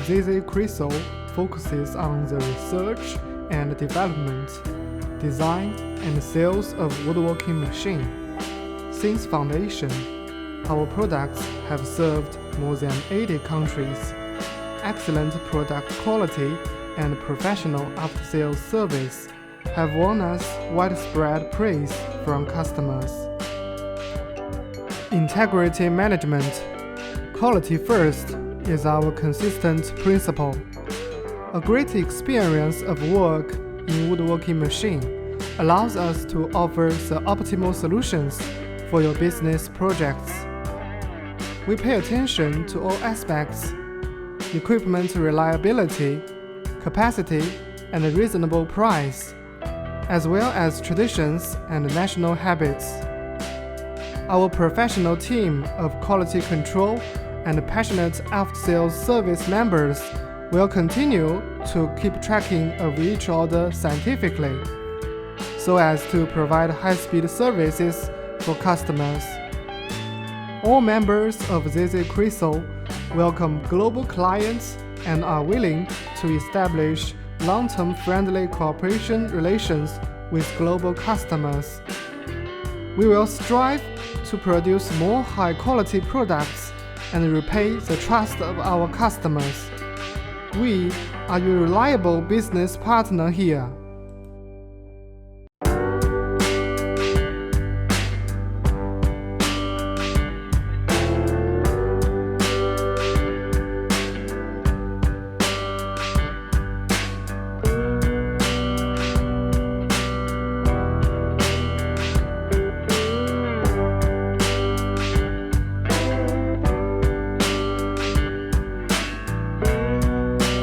Chryso focuses on the research and development, design and sales of woodworking machines. Since foundation, our products have served more than 80 countries. Excellent product quality and professional after-sales service have won us widespread praise from customers. Integrity management. Quality first is our consistent principle. A great experience of work in woodworking machine allows us to offer the optimal solutions for your business projects. We pay attention to all aspects: equipment reliability, capacity, and a reasonable price, as well as traditions and national habits. Our professional team of quality control and passionate after-sales service members will continue to keep tracking of each order scientifically, so as to provide high-speed services for customers. All members of Chryso welcome global clients and are willing to establish long-term friendly cooperation relations with global customers. We will strive to produce more high-quality products and repay the trust of our customers. We are your reliable business partner here.